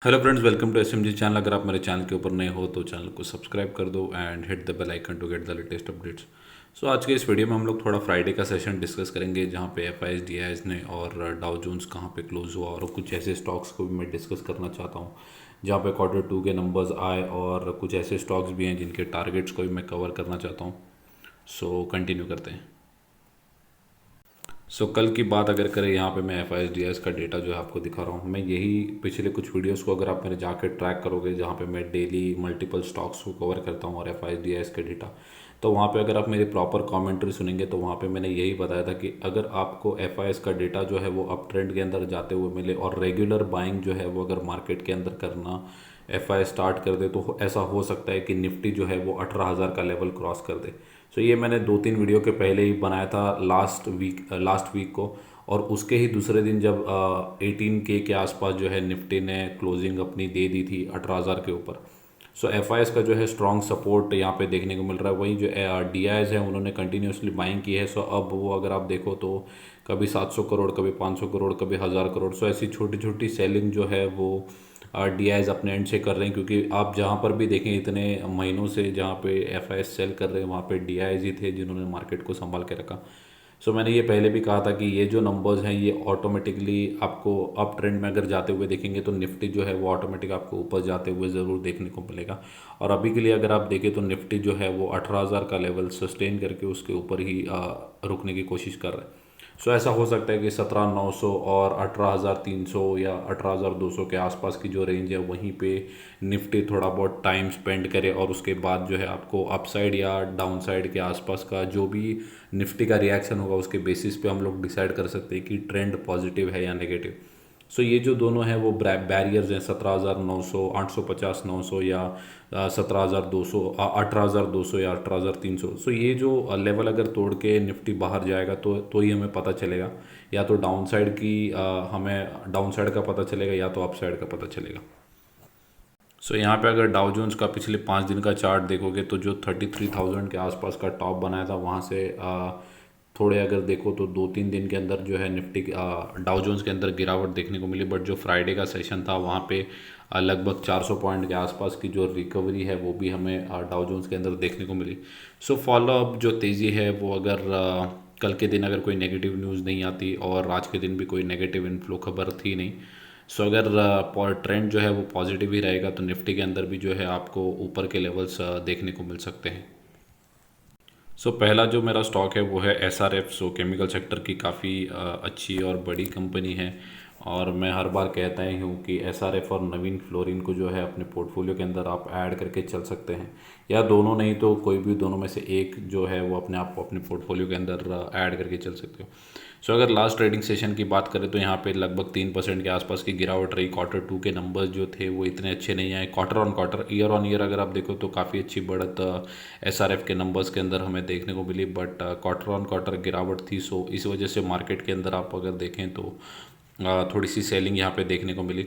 Hello friends, welcome to SMG channel. अगर आप मेरे चैनल के ऊपर नए हो तो चैनल को सब्सक्राइब कर दो and hit the bell icon to get the latest updates. So आज के इस वीडियो में हम लोग थोड़ा फ्राइडे का सेशन डिस्कस करेंगे, जहाँ पे एफआईएस डीआईएस ने और डाउ जोन्स कहाँ पे क्लोज हुआ, और कुछ ऐसे स्टॉक्स को भी मैं डिस्कस करना चाहता हूँ जहाँ पे क्वार्टर 2 के नंबर्स आए, और कुछ ऐसे स्टॉक्स भी हैं जिनके टारगेट्स को भी मैं कवर करना चाहता हूँ। सो कंटिन्यू करते हैं। कल की बात अगर करें, यहाँ पे मैं F I S D S का डेटा जो है आपको दिखा रहा हूँ। मैं यही पिछले कुछ वीडियोस को अगर आप मेरे जाके ट्रैक करोगे, जहाँ पे मैं डेली मल्टीपल स्टॉक्स को कवर करता हूँ और F I S D S का डेटा, तो वहाँ पे अगर आप मेरी प्रॉपर कमेंट्री सुनेंगे तो वहाँ पे मैंने यही बताया था कि अगर आपको एफ आई एस का डेटा जो है वो अप ट्रेंड के अंदर जाते हुए मिले और रेगुलर बाइंग जो है वो अगर मार्केट के अंदर करना एफ आई स्टार्ट कर दे, तो ऐसा हो सकता है कि निफ्टी जो है वो 18,000 का लेवल क्रॉस कर दे। ये मैंने 2-3 वीडियो के पहले ही बनाया था लास्ट वीक को। और उसके ही दूसरे दिन जब 18K के आसपास जो है निफ्टी ने क्लोजिंग अपनी दे दी थी 18,000 के ऊपर। एफ आई एस का जो है स्ट्रॉन्ग सपोर्ट यहाँ पे देखने को मिल रहा है। वहीं जो डी आई एस है उन्होंने कंटिन्यूसली बाइंग की है। अब वो अगर आप देखो तो कभी 700 करोड़, कभी 500 करोड़, कभी 1,000 करोड़, ऐसी छोटी छोटी सेलिंग जो है वो डी आई एस अपने एंड से कर रहे हैं। क्योंकि आप जहाँ पर भी देखें, इतने महीनों से जहाँ पे एफ आई एस सेल कर रहे हैं वहाँ पे डी आई एस ही थे जिन्होंने मार्केट को संभाल के रखा। मैंने ये पहले भी कहा था कि ये जो नंबर्स हैं ये ऑटोमेटिकली आपको अप ट्रेंड में अगर जाते हुए देखेंगे तो निफ्टी जो है वो ऑटोमेटिक आपको ऊपर जाते हुए ज़रूर देखने को मिलेगा। और अभी के लिए अगर आप देखें तो निफ्टी जो है वो 18,000 का लेवल सस्टेन करके उसके ऊपर ही रुकने की कोशिश कर रहा है। ऐसा हो सकता है कि 17,900 और 18,300 या 18,200 के आसपास की जो रेंज है वहीं पे निफ्टी थोड़ा बहुत टाइम स्पेंड करे, और उसके बाद जो है आपको अपसाइड या डाउनसाइड के आसपास का जो भी निफ्टी का रिएक्शन होगा उसके बेसिस पे हम लोग डिसाइड कर सकते हैं कि ट्रेंड पॉजिटिव है या नेगेटिव। ये जो दोनों हैं वो बैरियर्स हैं, 17,900, 850, 900, या 17,200, 18,200 या 18,300। ये जो लेवल अगर तोड़ के निफ्टी बाहर जाएगा तो ही हमें पता चलेगा, या तो डाउन साइड की हमें डाउन साइड का पता चलेगा या तो अप साइड का पता चलेगा। यहाँ पे अगर डाउ जोन्स का पिछले 5 दिन का चार्ट देखोगे तो जो 33,000 के आसपास का टॉप बनाया था वहाँ से थोड़े अगर देखो तो 2-3 दिन के अंदर जो है निफ्टी डाउ जोन्स के अंदर गिरावट देखने को मिली। बट जो फ्राइडे का सेशन था वहाँ पे लगभग 400 पॉइंट के आसपास की जो रिकवरी है वो भी हमें डाउ जोन्स के अंदर देखने को मिली। फॉलो अप जो तेज़ी है वो अगर कल के दिन अगर कोई नेगेटिव न्यूज़ नहीं आती, और आज के दिन भी कोई नेगेटिव इन्फ्लो खबर थी नहीं, अगर ट्रेंड जो है वो पॉजिटिव ही रहेगा तो निफ्टी के अंदर भी जो है आपको ऊपर के लेवल्स देखने को मिल सकते हैं। पहला जो मेरा स्टॉक है वो है S R F. Chemical sector की काफ़ी अच्छी और बड़ी कंपनी है, और मैं हर बार कहता ही हूँ कि एस आर एफ और नवीन फ्लोरिन को जो है अपने पोर्टफोलियो के अंदर आप ऐड करके चल सकते हैं, या दोनों नहीं तो कोई भी दोनों में से एक जो है वो अपने आप को अपने पोर्टफोलियो के अंदर ऐड करके चल सकते हो। अगर लास्ट ट्रेडिंग सेशन की बात करें तो यहाँ पे लगभग 3% के आसपास की गिरावट रही। क्वार्टर 2 के नंबर्स जो थे वो इतने अच्छे नहीं आए। Quarter on quarter, year on year अगर आप देखो तो काफ़ी अच्छी बढ़त एस आर एफ के नंबर्स के अंदर हमें देखने को मिली, बट क्वार्टर ऑन क्वार्टर गिरावट थी। इस वजह से मार्केट के अंदर आप अगर देखें तो थोड़ी सी सेलिंग यहाँ पे देखने को मिली।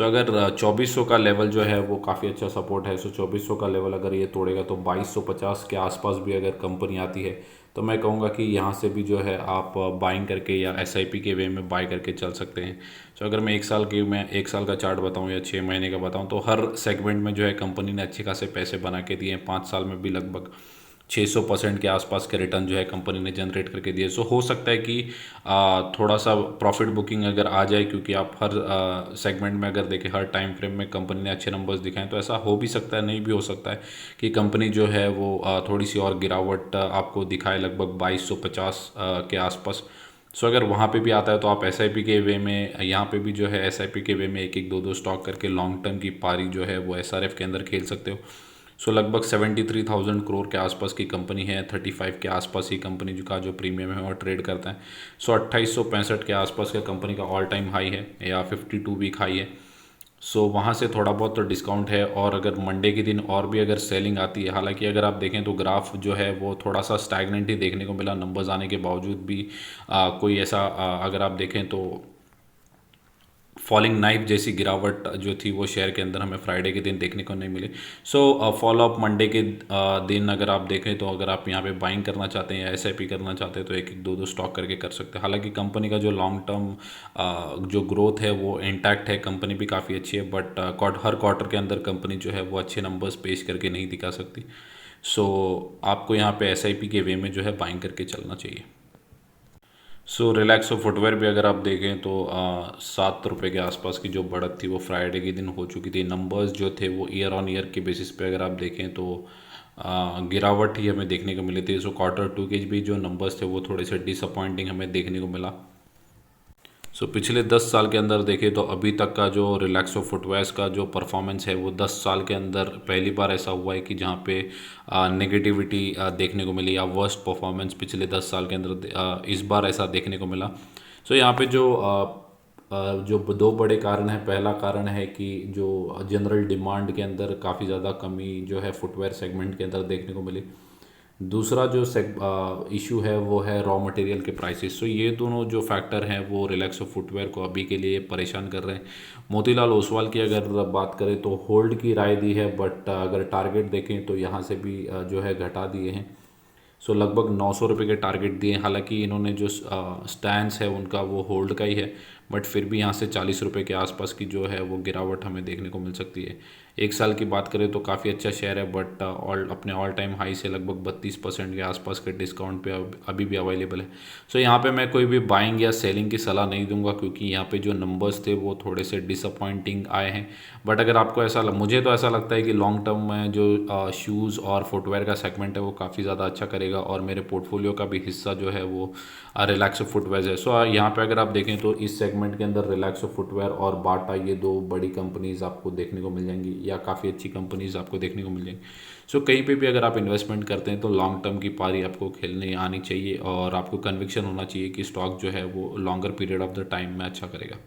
अगर 2400 का लेवल जो है वो काफ़ी अच्छा सपोर्ट है। 2400 का लेवल अगर ये तोड़ेगा तो 2250 के आसपास भी अगर कंपनी आती है तो मैं कहूँगा कि यहाँ से भी जो है आप बाइंग करके या एसआईपी के वे में बाय करके चल सकते हैं। अगर मैं एक साल का चार्ट बताऊँ या 6 महीने का बताऊँ तो हर सेगमेंट में जो है कंपनी ने अच्छे खासे पैसे बना के दिए हैं। 5 साल में भी लगभग 600% के आसपास के रिटर्न जो है कंपनी ने जनरेट करके दिए। हो सकता है कि थोड़ा सा प्रॉफिट बुकिंग अगर आ जाए, क्योंकि आप हर सेगमेंट में अगर देखें, हर टाइम फ्रेम में कंपनी ने अच्छे नंबर्स दिखाएं, तो ऐसा हो भी सकता है, नहीं भी हो सकता है कि कंपनी जो है वो थोड़ी सी और गिरावट आपको दिखाए लगभग 2250 के आसपास। अगर वहाँ पे भी आता है तो आप एस आई पी के वे में, यहाँ पे भी जो है एस आई पी के वे में एक एक दो दो स्टॉक करके लॉन्ग टर्म की पारी जो है वो एस आर एफ के अंदर खेल सकते हो। लगभग 73,000 करोड़ के आसपास की कंपनी है। 35 के आसपास ही कंपनी जो का जो प्रीमियम है और ट्रेड करता है। 2865 के आसपास का कंपनी का ऑल टाइम हाई है, या 52 वीक हाई है। वहाँ से थोड़ा बहुत तो डिस्काउंट है। और अगर मंडे के दिन और भी अगर सेलिंग आती है, हालांकि अगर आप देखें तो ग्राफ जो है वो थोड़ा सा स्टैगनेंट ही देखने को मिला नंबर्स आने के बावजूद भी। कोई ऐसा अगर आप देखें तो फॉलिंग नाइफ जैसी गिरावट जो थी वो शेयर के अंदर हमें फ्राइडे के दिन देखने को नहीं मिली। सो फॉलो अप मंडे के दिन अगर आप देखें तो अगर आप यहाँ पे बाइंग करना चाहते हैं या एसआईपी करना चाहते हैं तो एक एक दो दो स्टॉक करके कर सकते हैं। हालांकि कंपनी का जो लॉन्ग टर्म जो ग्रोथ है वो इंटैक्ट है, कंपनी भी काफ़ी अच्छी है, बट हर क्वार्टर के अंदर कंपनी जो है वो अच्छे नंबर्स पेश करके नहीं दिखा सकती। सो आपको यहाँ पे एसआईपी के वे में जो है बाइंग करके चलना चाहिए। सो रिलैक्सो फुटवेयर भी अगर आप देखें तो 7 रुपये के आसपास की जो बढ़त थी वो फ्राइडे के दिन हो चुकी थी। नंबर्स जो थे वो ईयर ऑन ईयर के बेसिस पे अगर आप देखें तो गिरावट ही हमें देखने को मिली थी। सो क्वार्टर टू के भी जो नंबर्स थे वो थोड़े से डिसअपॉइंटिंग हमें देखने को मिला। सो पिछले 10 साल के अंदर देखें तो अभी तक का जो रिलैक्सो फुटवेयर्स का जो परफॉर्मेंस है वो 10 साल के अंदर पहली बार ऐसा हुआ है कि जहाँ पे नेगेटिविटी देखने को मिली या वर्स्ट परफॉर्मेंस पिछले 10 साल के अंदर इस बार ऐसा देखने को मिला। सो यहाँ पे जो दो बड़े कारण हैं, पहला कारण है कि जो जनरल डिमांड के अंदर काफ़ी ज़्यादा कमी जो है फुटवेयर सेगमेंट के अंदर देखने को मिली। दूसरा जो इशू है वो है रॉ मटेरियल के प्राइसेस। सो ये दोनों जो फैक्टर हैं वो रिलैक्सो फुटवेयर को अभी के लिए परेशान कर रहे हैं। मोतीलाल ओसवाल की अगर बात करें तो होल्ड की राय दी है, बट अगर टारगेट देखें तो यहाँ से भी जो है घटा दिए हैं। सो लगभग 900 रुपये के टारगेट दिए हैं। हालांकि इन्होंने जो स्टैंस है उनका वो होल्ड का ही है, बट फिर भी यहाँ से 40 रुपये के आसपास की जो है वो गिरावट हमें देखने को मिल सकती है। एक साल की बात करें तो काफ़ी अच्छा शेयर है, बट अपने ऑल टाइम हाई से लगभग 32% के आसपास के डिस्काउंट पे अभी भी अवेलेबल है। सो यहाँ पे मैं कोई भी बाइंग या सेलिंग की सलाह नहीं दूंगा, क्योंकि यहाँ पे जो नंबर्स थे वो थोड़े से डिसअपॉइंटिंग आए हैं। बट अगर आपको मुझे तो ऐसा लगता है कि लॉन्ग टर्म में जो शूज़ और फुटवेयर का सेगमेंट है वो काफ़ी ज़्यादा अच्छा करेगा, और मेरे पोर्टफोलियो का भी हिस्सा जो है वो रिलैक्सो फुटवेयर है। सो यहाँ पे अगर आप देखें तो इस सेगमेंट के अंदर रिलैक्सो फुटवेयर और बाटा, ये दो बड़ी कंपनीज आपको देखने को मिल जाएंगी या काफ़ी अच्छी कंपनीज आपको देखने को मिल जाएंगी। सो कहीं पे भी अगर आप इन्वेस्टमेंट करते हैं तो लॉन्ग टर्म की पारी आपको खेलने आनी चाहिए, और आपको कन्विक्शन होना चाहिए कि स्टॉक जो है वो longer period of the time में अच्छा करेगा।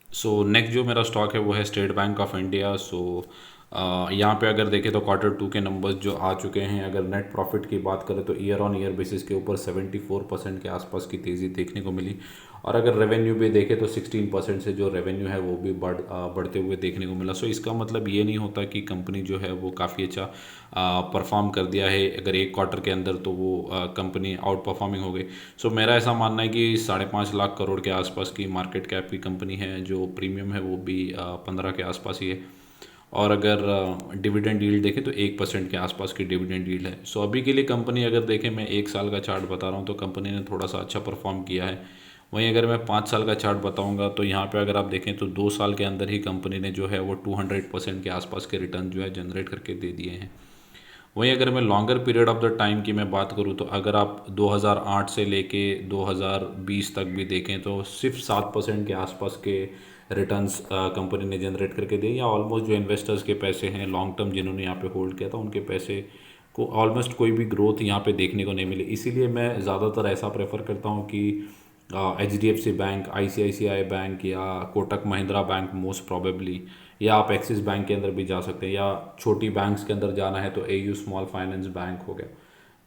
सो नेक्स्ट जो मेरा स्टॉक है वो है स्टेट बैंक ऑफ इंडिया। सो यहाँ पे अगर देखें तो क्वार्टर टू के नंबर्स जो आ चुके हैं, अगर नेट प्रॉफिट की बात करें तो ईयर ऑन ईयर बेसिस के ऊपर 74% के आसपास की तेज़ी देखने को मिली। और अगर रेवेन्यू भी देखें तो 16% से जो रेवेन्यू है वो भी बढ़ते हुए देखने को मिला। सो इसका मतलब ये नहीं होता कि कंपनी जो है वो काफ़ी अच्छा परफॉर्म कर दिया है अगर एक क्वार्टर के अंदर, तो वो कंपनी आउट परफॉर्मिंग हो गई। सो मेरा ऐसा मानना है कि 5.5 लाख करोड़ के आसपास की मार्केट कैप की कंपनी है, जो प्रीमियम है वो भी 15 के आसपास ही है। और अगर डिविडेंड यील्ड देखें तो 1% के आसपास की डिविडेंड यील्ड है। सो अभी के लिए कंपनी अगर देखें, मैं 1 साल का चार्ट बता रहा हूँ तो कंपनी ने थोड़ा सा अच्छा परफॉर्म किया है। वहीं अगर मैं 5 साल का चार्ट बताऊंगा तो यहाँ पे अगर आप देखें तो 2 साल के अंदर ही कंपनी ने जो है वो 200% के आसपास के रिटर्न जो है जनरेट करके दे दिए हैं। वहीं अगर मैं longer period of the time की मैं बात करूँ तो अगर आप 2008 से लेके 2020 तक भी देखें तो सिर्फ 7% के आसपास के रिटर्न्स कंपनी ने जनरेट करके दिए, या ऑलमोस्ट जो इन्वेस्टर्स के पैसे हैं लॉन्ग टर्म जिन्होंने यहाँ पे होल्ड किया था उनके पैसे को ऑलमोस्ट कोई भी ग्रोथ यहाँ पे देखने को नहीं मिली। इसीलिए मैं ज़्यादातर ऐसा प्रेफर करता हूँ कि HDFC बैंक, ICICI बैंक या Kotak Mahindra bank most probably, या आप एक्सिस बैंक के अंदर भी जा सकते हैं, या छोटी बैंक्स के अंदर जाना है तो AU स्मॉल फाइनेंस बैंक हो गया।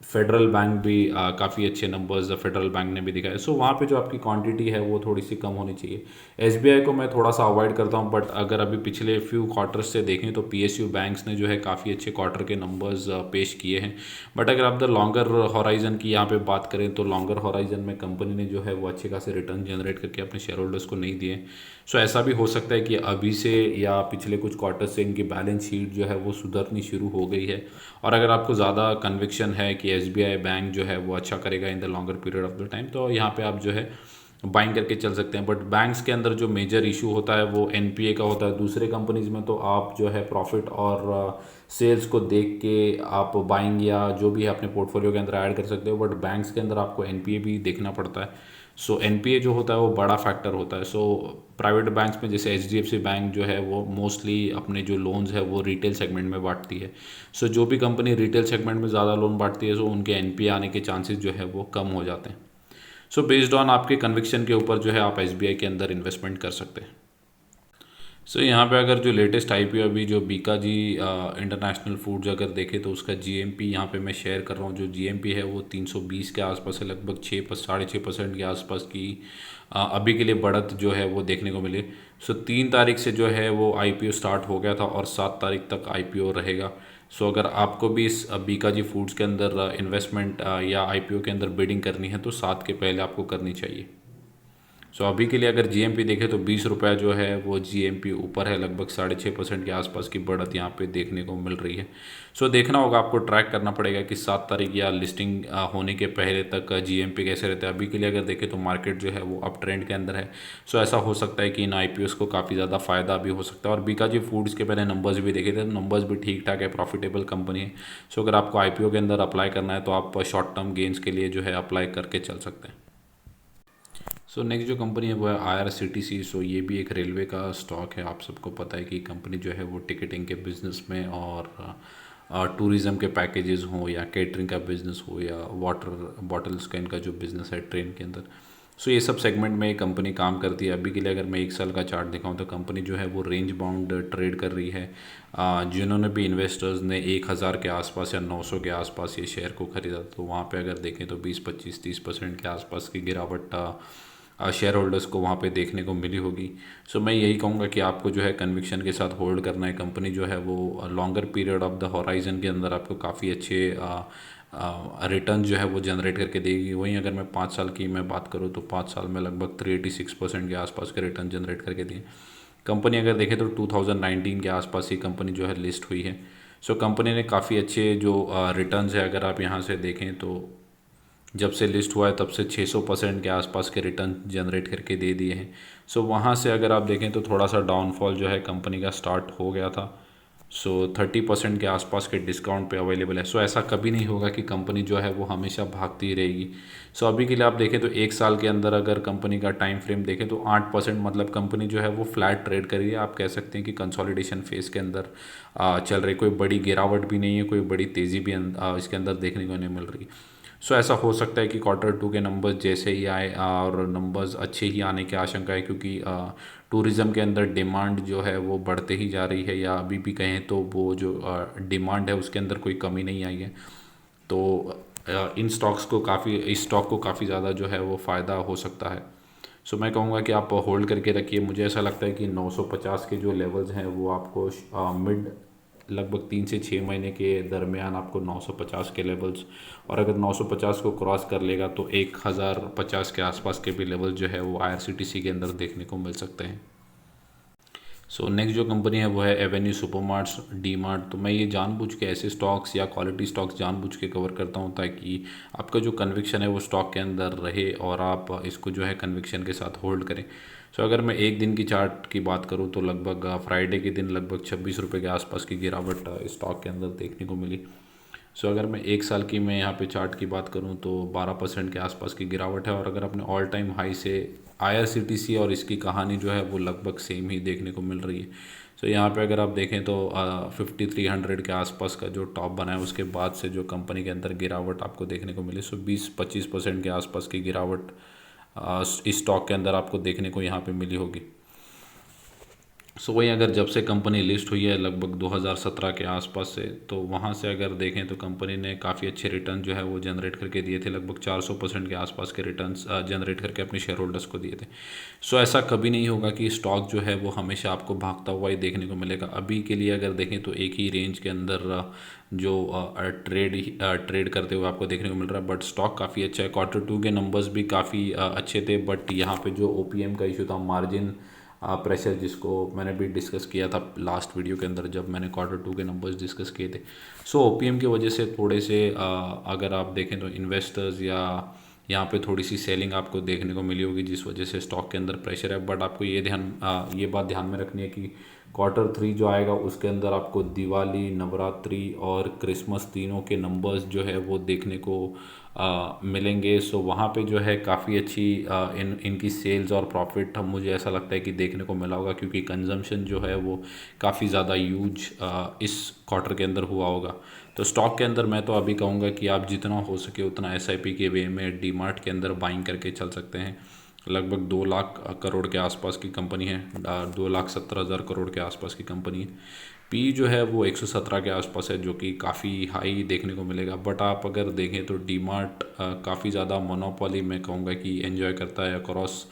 फेडरल बैंक भी काफ़ी अच्छे नंबर्स फेडरल बैंक ने भी दिखाए। सो वहाँ पे जो आपकी क्वांटिटी है वो थोड़ी सी कम होनी चाहिए। SBI को मैं थोड़ा सा अवॉइड करता हूँ, बट अगर अभी पिछले फ्यू क्वार्टर्स से देखें तो PSU बैंक्स ने जो है काफ़ी अच्छे क्वार्टर के नंबर्स पेश किए हैं। बट अगर आप द लॉन्गर हॉराइजन की यहाँ पे बात करें तो लॉन्गर हॉराइजन में कंपनी ने जो है वो अच्छे खासे रिटर्न जनरेट करके अपने शेयर होल्डर्स को नहीं दिए। सो ऐसा भी हो सकता है कि अभी से या पिछले कुछ क्वार्टर से इनकी बैलेंस शीट जो है वो सुधरनी शुरू हो गई है। और अगर आपको ज़्यादा कन्विक्शन है कि SBI बैंक जो है वो अच्छा करेगा in the longer period of the time, तो यहाँ पे आप जो है बाइंग करके चल सकते हैं। बट बैंक्स के अंदर जो मेजर इशू होता है वो NPA का होता है। दूसरे कंपनीज में तो आप जो है प्रॉफिट और सेल्स को देख के आप बाइंग या जो भी है अपने पोर्टफोलियो के अंदर ऐड कर सकते हो, बट बैंक्स के अंदर आपको NPA भी देखना पड़ता है। सो NPA जो होता है वो बड़ा फैक्टर होता है। सो प्राइवेट बैंक्स में जैसे HDFC बैंक जो है वो मोस्टली अपने जो लोन्स है वो रिटेल सेगमेंट में बांटती है। सो जो भी कंपनी रिटेल सेगमेंट में ज़्यादा लोन बांटती है, सो उनके NPA आने के चांसेस जो है वो कम हो जाते हैं। सो बेस्ड ऑन आपके कन्विक्शन के ऊपर जो है आप SBI के अंदर इन्वेस्टमेंट कर सकते हैं। सो यहाँ पे अगर जो लेटेस्ट आईपीओ अभी जो बीकाजी इंटरनेशनल फूड्स अगर देखें तो उसका जीएमपी यहाँ पे मैं शेयर कर रहा हूँ। जो जीएमपी है वो 320 के आसपास है, लगभग 6 साढ़े 6% के आसपास की अभी के लिए बढ़त जो है वो देखने को मिली। सो 3 तारीख से जो है वो आईपीओ स्टार्ट हो गया था और 7 तारीख तक आईपीओ रहेगा। सो अगर आपको भी इस बीकाजी फूड्स के अंदर इन्वेस्टमेंट या आईपीओ के अंदर बिडिंग करनी है तो 7 के पहले आपको करनी चाहिए। सो अभी के लिए अगर जीएमपी देखें तो 20 रुपया जो है वो जीएमपी ऊपर है, लगभग 6.5% के आसपास की बढ़त यहाँ पे देखने को मिल रही है। सो देखना होगा, आपको ट्रैक करना पड़ेगा कि 7 तारीख या लिस्टिंग होने के पहले तक जीएमपी कैसे रहता है। अभी के लिए अगर देखें तो मार्केट जो है वो अप ट्रेंड के अंदर है। सो ऐसा हो सकता है कि इन आईपीओस को काफ़ी ज़्यादा फ़ायदा भी हो सकता है। और बीकाजी फूड्स के मैंने नंबर्स भी देखे थे, नंबर्स भी ठीक ठाक है, प्रॉफिटेबल कंपनी है। सो अगर आपको आईपीओ के अंदर अप्लाई करना है तो आप शॉर्ट टर्म गेंस के लिए जो है अप्लाई करके चल सकते हैं। सो नेक्स्ट जो कंपनी है वो है IRCTC। सो ये भी एक रेलवे का स्टॉक है। आप सबको पता है कि कंपनी जो है वो टिकटिंग के बिज़नेस में और टूरिज़्म के पैकेजेस हो या केटरिंग का बिज़नेस हो या वाटर बॉटल्स का इनका जो बिज़नेस है ट्रेन के अंदर, सो ये सब सेगमेंट में ये कंपनी काम करती है। अभी के लिए अगर मैं 1 साल का चार्ट दिखाऊं तो कंपनी जो है वो रेंज बाउंड ट्रेड कर रही है। जिन्होंने भी इन्वेस्टर्स ने 1,000 के आसपास या 900 के आसपास ये शेयर को ख़रीदा तो वहाँ पे अगर देखें तो 20 25 30% के आसपास की गिरावट शेयर होल्डर्स को वहाँ पे देखने को मिली होगी। सो मैं यही कहूँगा कि आपको जो है कन्विक्शन के साथ होल्ड करना है। कंपनी जो है वो longer period of the horizon के अंदर आपको काफ़ी अच्छे रिटर्न जो है वो जनरेट करके देगी। वहीं अगर मैं 5 साल की मैं बात करूँ तो 5 साल में लगभग 386% के आसपास के रिटर्न जनरेट करके दिए। कंपनी अगर देखें तो 2019 के आसपास ही कंपनी जो है लिस्ट हुई है। सो कंपनी ने काफ़ी अच्छे जो रिटर्न्स है अगर आप यहाँ से देखें तो जब से लिस्ट हुआ है तब से 600% के आसपास के रिटर्न जनरेट करके दे दिए हैं। सो वहाँ से अगर आप देखें तो थोड़ा सा डाउनफॉल जो है कंपनी का स्टार्ट हो गया था। सो 30% के आसपास के डिस्काउंट पे अवेलेबल है। सो ऐसा कभी नहीं होगा कि कंपनी जो है वो हमेशा भागती ही रहेगी। सो अभी के लिए आप देखें तो 1 साल के अंदर अगर कंपनी का टाइम फ्रेम देखें तो 8%, मतलब कंपनी जो है वो फ्लैट ट्रेड कर रही है। आप कह सकते हैं कि कंसोलिडेशन फेज़ के अंदर चल रही, कोई बड़ी गिरावट भी नहीं है, कोई बड़ी तेज़ी भी इसके अंदर देखने को नहीं मिल रही। सो ऐसा हो सकता है कि Q2 के नंबर्स जैसे ही आए और नंबर्स अच्छे ही आने की आशंका है, क्योंकि टूरिज़्म के अंदर डिमांड जो है वो बढ़ते ही जा रही है, या अभी भी कहें तो वो जो डिमांड है उसके अंदर कोई कमी नहीं आई है। तो इन स्टॉक्स को काफ़ी इस स्टॉक को काफ़ी ज़्यादा जो है वो फ़ायदा हो सकता है। सो मैं कहूँगा कि आप होल्ड करके रखिए। मुझे ऐसा लगता है कि 950 के जो लेवल्स हैं वो आपको मिड लगभग 3 से 6 महीने के दरमियान आपको 950 के लेवल्स, और अगर 950 को क्रॉस कर लेगा तो 1,050 के आसपास के भी लेवल जो है वो IRCTC के अंदर देखने को मिल सकते हैं। सो नेक्स्ट जो कंपनी है वो है एवेन्यू सुपरमार्ट्स डी मार्ट। तो मैं ये जानबूझ के ऐसे स्टॉक्स या क्वालिटी स्टॉक्स जानबूझ के कवर करता हूँ ताकि आपका जो कन्विक्शन है वो स्टॉक के अंदर रहे और आप इसको जो है कन्विक्शन के साथ होल्ड करें। सो अगर मैं एक दिन की चार्ट की बात करूँ तो लगभग फ्राइडे के दिन लगभग 26 रुपये के आसपास की गिरावट स्टॉक के अंदर देखने को मिली। सो अगर मैं 1 साल की मैं यहाँ पे चार्ट की बात करूँ तो 12% के आसपास की गिरावट है। और अगर अपने ऑल टाइम हाई से IRCTC और इसकी कहानी जो है वो लगभग सेम ही देखने को मिल रही है। सो यहाँ पे अगर आप देखें तो 5300 के आसपास का जो टॉप बना है उसके बाद से जो कंपनी के अंदर गिरावट आपको देखने को मिली, सो 20-25% के आसपास की गिरावट इस स्टॉक के अंदर आपको देखने को यहाँ पे मिली होगी। सो वही अगर जब से कंपनी लिस्ट हुई है लगभग 2017 के आसपास से, तो वहाँ से अगर देखें तो कंपनी ने काफ़ी अच्छे रिटर्न जो है वो जनरेट करके दिए थे। लगभग 400% के आसपास के रिटर्न्स जनरेट करके अपने शेयर होल्डर्स को दिए थे। सो ऐसा कभी नहीं होगा कि स्टॉक जो है वो हमेशा आपको भागता हुआ ही देखने को मिलेगा। अभी के लिए अगर देखें तो एक ही रेंज के अंदर जो ट्रेड करते हुए आपको देखने को मिल रहा है, बट स्टॉक काफ़ी अच्छा है। Q2 के नंबर्स भी काफ़ी अच्छे थे, बट यहाँ पे जो OPM का इशू था, मार्जिन प्रेशर, जिसको मैंने भी डिस्कस किया था लास्ट वीडियो के अंदर जब मैंने Q2 के नंबर्स डिस्कस किए थे। सो OPM की वजह से थोड़े से अगर आप देखें तो इन्वेस्टर्स या यहाँ पे थोड़ी सी सेलिंग आपको देखने को मिली होगी, जिस वजह से स्टॉक के अंदर प्रेशर है। बट आपको ये बात ध्यान में रखनी है कि Q3 जो आएगा उसके अंदर आपको दिवाली, नवरात्रि और क्रिसमस तीनों के नंबर्स जो है वो देखने को मिलेंगे। सो वहाँ पे जो है काफ़ी अच्छी इनकी सेल्स और प्रॉफिट मुझे ऐसा लगता है कि देखने को मिला होगा, क्योंकि कंजम्पशन जो है वो काफ़ी ज़्यादा यूज इस क्वार्टर के अंदर हुआ होगा। तो स्टॉक के अंदर मैं तो अभी कहूँगा कि आप जितना हो सके उतना SIP के वे में डी मार्ट के अंदर बाइंग करके चल सकते हैं। लगभग 2 लाख करोड़ के आसपास की कंपनी है, 2,70,000 करोड़ के आसपास की कंपनी है। पी जो है वो 117 के आसपास है, जो कि काफ़ी हाई देखने को मिलेगा। बट आप अगर देखें तो डी मार्ट काफ़ी ज़्यादा मोनोपोली मैं कहूँगा कि एंजॉय करता है अक्रॉस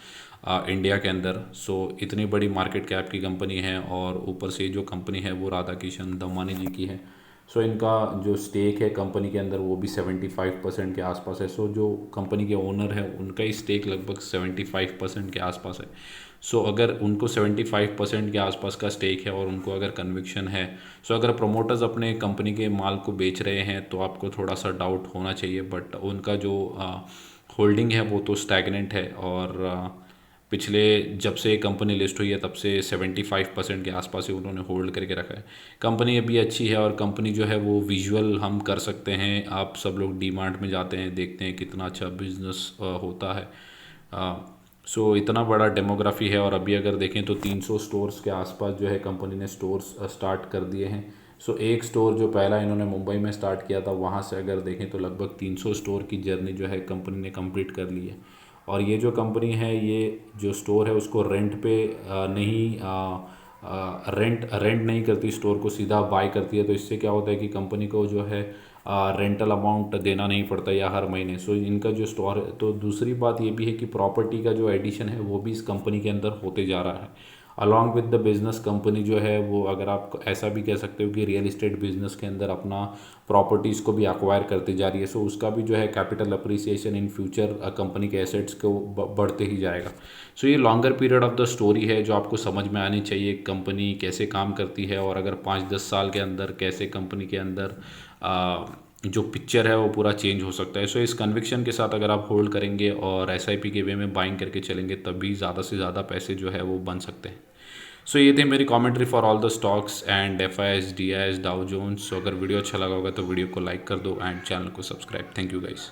इंडिया के अंदर। सो इतनी बड़ी मार्केट कैप की कंपनी है, और ऊपर से जो कंपनी है वो राधा किशन दमानी जी की है। सो इनका जो स्टेक है कंपनी के अंदर वो भी 75% के आसपास है। सो जो कंपनी के ओनर है उनका ही स्टेक लगभग 75% के आसपास है। सो अगर उनको 75% के आसपास का स्टेक है और उनको अगर कन्विक्शन है, सो अगर प्रमोटर्स अपने कंपनी के माल को बेच रहे हैं तो आपको थोड़ा सा डाउट होना चाहिए। बट उनका जो होल्डिंग है वो तो स्टैगनेंट है, और पिछले जब से कंपनी लिस्ट हुई है तब से 75% के आसपास ही उन्होंने होल्ड करके रखा है। कंपनी अभी अच्छी है, और कंपनी जो है वो विजुअल हम कर सकते हैं। आप सब लोग डी मार्ट में जाते हैं, देखते हैं कितना अच्छा बिजनेस होता है। सो इतना बड़ा डेमोग्राफी है, और अभी अगर देखें तो 300 स्टोर्स के आसपास जो है कंपनी ने स्टोर्स स्टार्ट कर दिए हैं। सो एक स्टोर जो पहला इन्होंने मुंबई में स्टार्ट किया था, वहाँ से अगर देखें तो लगभग 300 स्टोर की जर्नी जो है कंपनी ने कंप्लीट कर ली है। और ये जो कंपनी है, ये जो स्टोर है उसको रेंट पे नहीं रेंट नहीं करती, स्टोर को सीधा बाय करती है। तो इससे क्या होता है कि कंपनी को जो है रेंटल अमाउंट देना नहीं पड़ता या हर महीने। सो इनका जो स्टोर है, तो दूसरी बात ये भी है कि प्रॉपर्टी का जो एडिशन है वो भी इस कंपनी के अंदर होते जा रहा है along with the business. Company जो है वो, अगर आप ऐसा भी कह सकते हो कि रियल इस्टेट बिज़नेस के अंदर अपना प्रॉपर्टीज़ को भी अक्वायर करती जा रही है। सो उसका भी जो है capital appreciation in future company के एसेट्स को बढ़ते ही जाएगा। सो ये longer period of the story है जो आपको समझ में आनी चाहिए, कंपनी कैसे काम करती है, और अगर 5-10 साल के अंदर कैसे कंपनी के अंदर जो पिक्चर है वो पूरा चेंज हो सकता है। सो इस कन्विक्शन के साथ अगर आप होल्ड करेंगे और एसआईपी के वे में बाइंग करके चलेंगे, तभी ज़्यादा से ज़्यादा पैसे जो है वो बन सकते हैं। सो ये थे मेरी commentary for all the stocks and FIs, DIs, Dow Jones. So अगर वीडियो अच्छा लगा होगा तो वीडियो को लाइक कर दो एंड चैनल को सब्सक्राइब। Thank you guys.